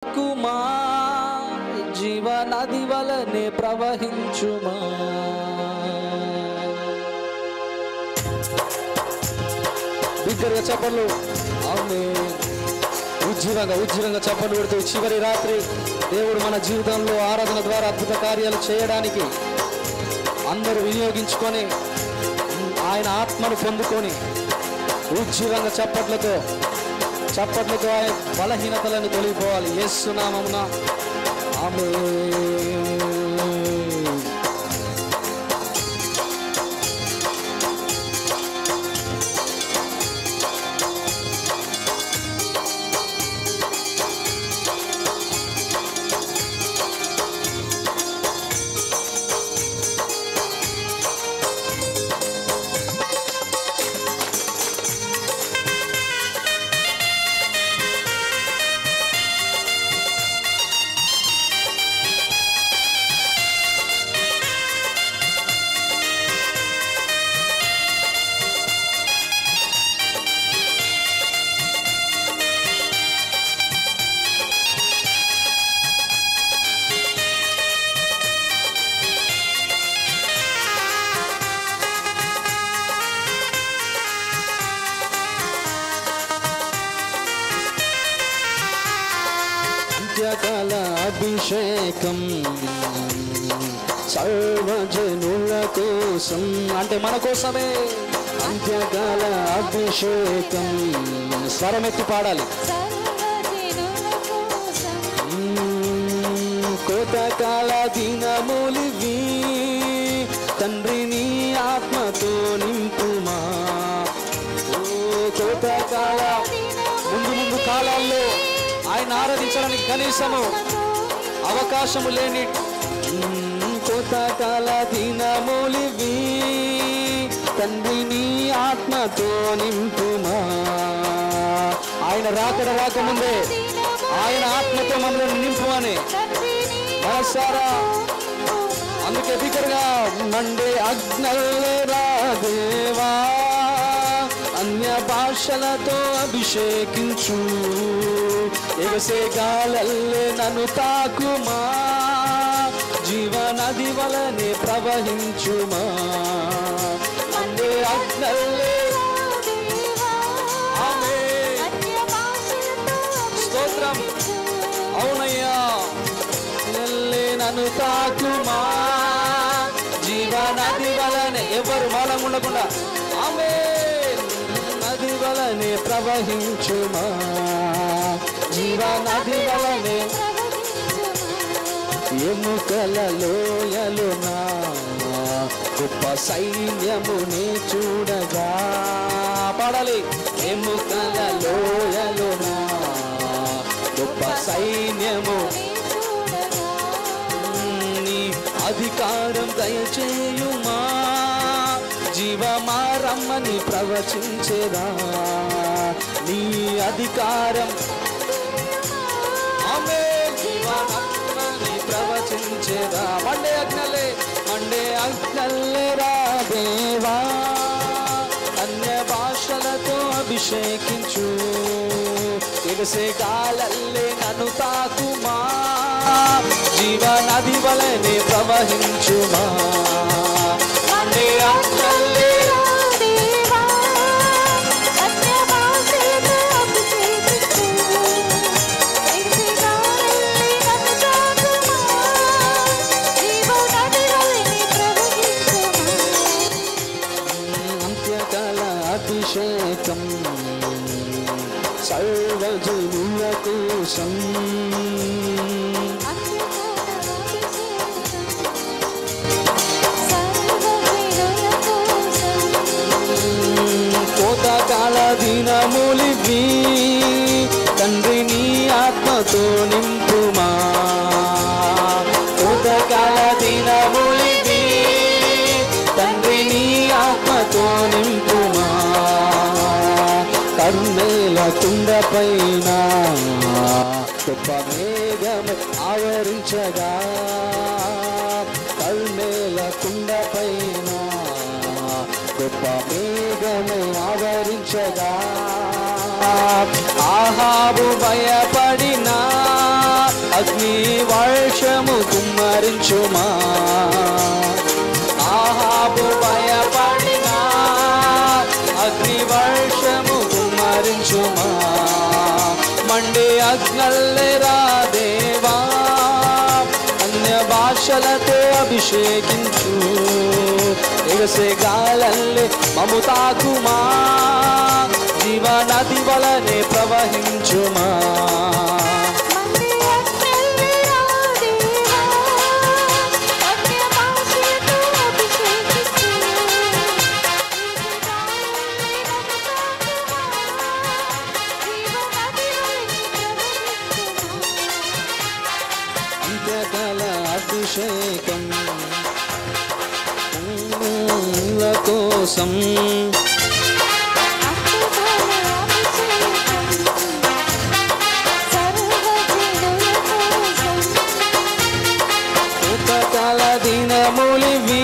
కుమా జీవనది వలనే ప్రవహించుమా. బిగ్గరగా చప్పట్లు. ఆమేన్. ఉజ్జీవంగా చప్పట్లు పెడుతూ చివరి రాత్రి దేవుడు మన జీవితంలో ఆరాధన ద్వారా అద్భుత కార్యాలు చేయడానికి అందరూ వినియోగించుకొని ఆయన ఆత్మను పొందుకొని ఉజ్జీవంగా చప్పట్లతో ఆయన బలహీనతలను తొలగిపోవాలి. యేసు నామమున ఆమేన్. అంత్యకాల అభిషేకం సర్వజనుల కోసం, అంటే మన కోసమే అంత్యకాల అభిషేకం. స్వరమెత్తి పాడాలి. కోతకాల దినములివి తండ్రిని ఆత్మతో నింపుమా. కోతకాల ముందు కాలాల్లో ఆయన ఆరాధించడానికి కనీసము అవకాశము లేని కోతకాల దినములివి తండ్రిని ఆత్మతో నింపుమా. ఆయన రాకముందే ఆయన ఆత్మతో మమ్మల్ని నింపుమని మనసారా. అందుకే బిగ్గరగా మండే అగ్నల్లే రాదేవా అన్య భాషలతో అభిషేకించు, ఎగసేగాలల్లే నన్ను తాకుమా, జీవనది వలనే ప్రవహించుమా. మండే అగ్నల్లే స్తోత్రం. అవునయ్యా, నన్ను తాకుమా, జీవనది వలనే. ఎవరు మౌనం ఉండకుండా ఆమేన్. నది వలనే ప్రవహించుమా, జీవనది వలనే. ఎముకల లోయలునా గొప్ప సైన్యముని చూడగా పాడాలి. ఎముకల లోయలునా గొప్ప సైన్యము అధికారం దయచేయుమా, జీవమా రమ్మని ప్రవచించేదా. నీ అధికారం ఆమేన్. జీవమని ప్రవచించేదా. మండే అగ్నల్లే రాదేవా అన్య భాషలతో అభిషేకించు, ఎగసే గాలల్లే నన్ను తాకుమా, జీవనది వలనే ప్రవహించుమా. మండే అగ్నల్లే అంత్యకాల అభిషేకం సర్వజనుల కోసం, కోతకాల దినములివి తండ్రిని ఆత్మతో నింపుమా. కోతకాల దినములివి తండ్రిని ఆత్మతో నింపుమా. కర్మేల కుండపైన గొప్ప మేఘము ఆవరించగా, కర్మేల కుండపైన గొప్ప మేఘము ఆవరించగా, ఆహాబు భయపడినా అగ్ని వర్షము కుమ్మరించుమా. ఆహాబు భయపడినా అగ్ని వర్షము కుమ్మరించుమా. మండే అగ్నల్లెరా దేవా, అన్య భాషలతో అభిషేకించు. ఎగసే గాలల్లే మము తాకుమా, జీవనది వలనే ప్రవహించుమా. అంత్యకాల అభిషేకం కోసం కృతకాల దినములివి,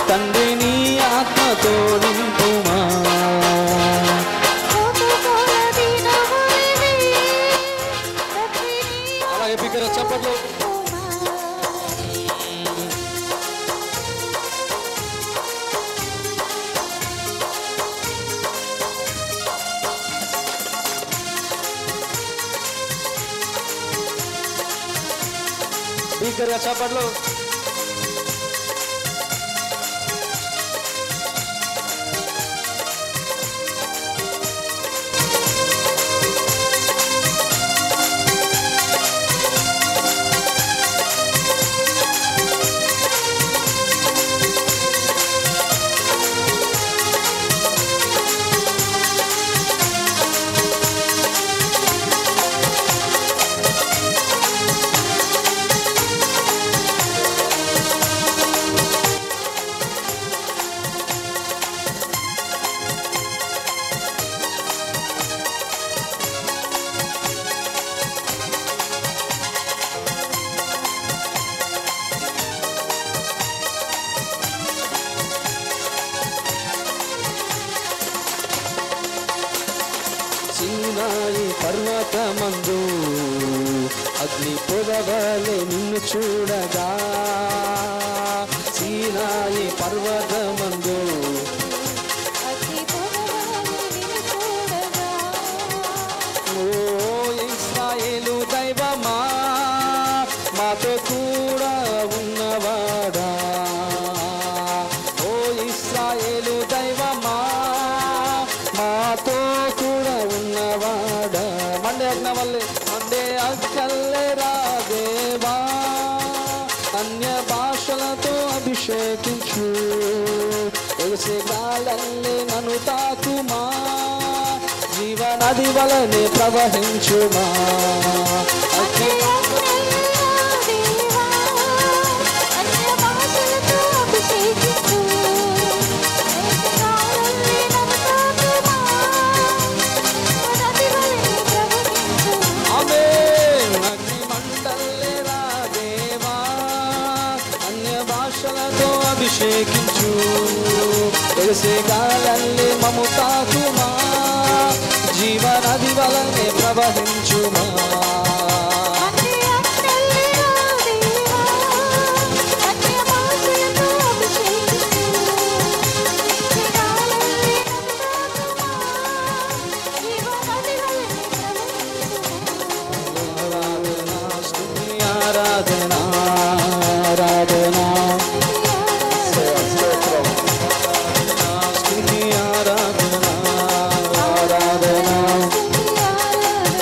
తండ్రి నీ ఆత్మతో నింపుమా. అలాగే పిక్కర చప్పట్లు. బిగ్గరగా చప్పట్లు. సీనాయి పర్వతమందు అగ్ని పొదవలె నిన్ను చూడగా. సీనాయి పర్వతమందు ఓ ఇశ్రాయేలు దైవమా, మాతో కూడా ఉన్నవాడా. ఓ ఇశ్రాయేలు దైవమా, మాతో కూడా ఉన్నవాడా. మండే అగ్నవల్లే మండే అగ్గల్లెరా దేవా, అన్య భాషలతో అభిషేకించు. ఎగసే గాలల్లే నన్ను తాకుమా, జీవనది వలనే ప్రవహించుమా. అభిషేకించు. ఎగసే గాలల్లే మము తాకుమా, జీవనది వలనే ప్రవహించుమా. ఆరాధనా ఆరాధనా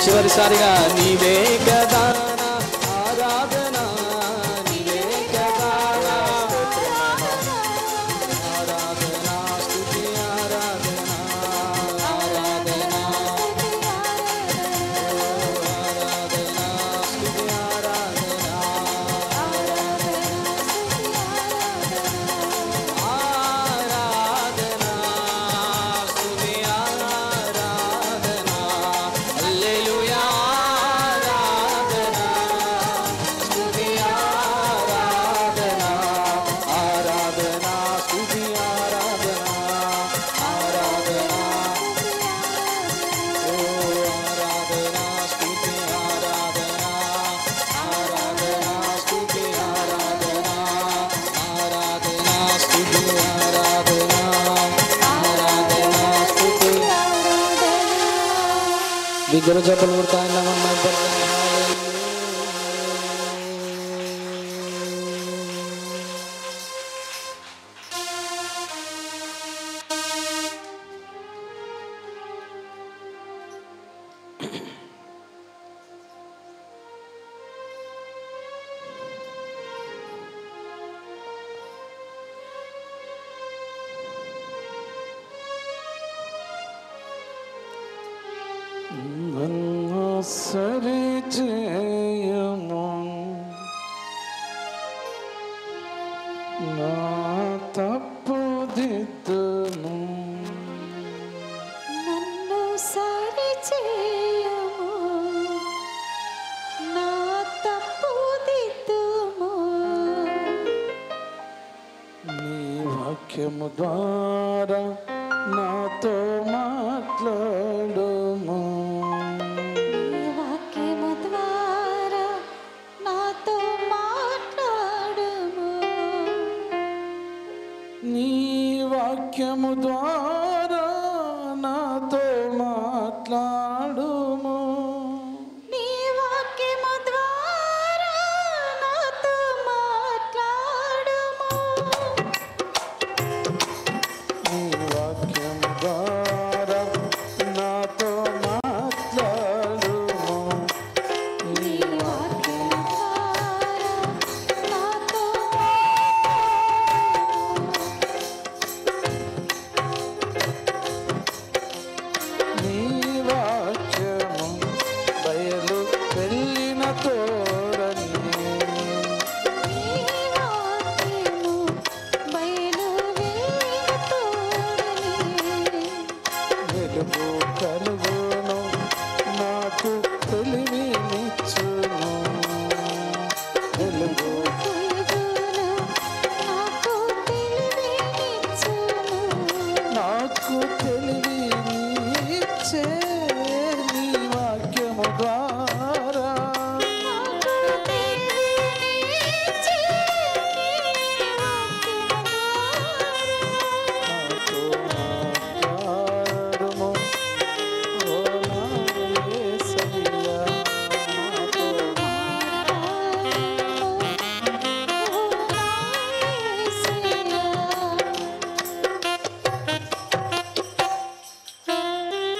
చివరిసారిగా నీవే కదా ఆరాధన, నీవే కదా ఆరాధన, స్తుతి ఆరాధన ఆరాధన ఆరాధన, స్తుతి ఆరాధన ఆరాధన, స్తుతి ఆరాధన. హల్లెలూయా ఆరాధన. బిగ్గర చెప్పలు కొడతా ఆయన నామమున నన్ను సరిచేయము నా తప్పు దిద్దుము నన్ను సరిచేయము నా తప్పు దిద్దుము నీ వాక్యము ద్వారా నాతో మాట్లాడుము నీ వాక్యము ద్వారా నాతో మాట్లాడుము నీ వాక్యము ద్వారా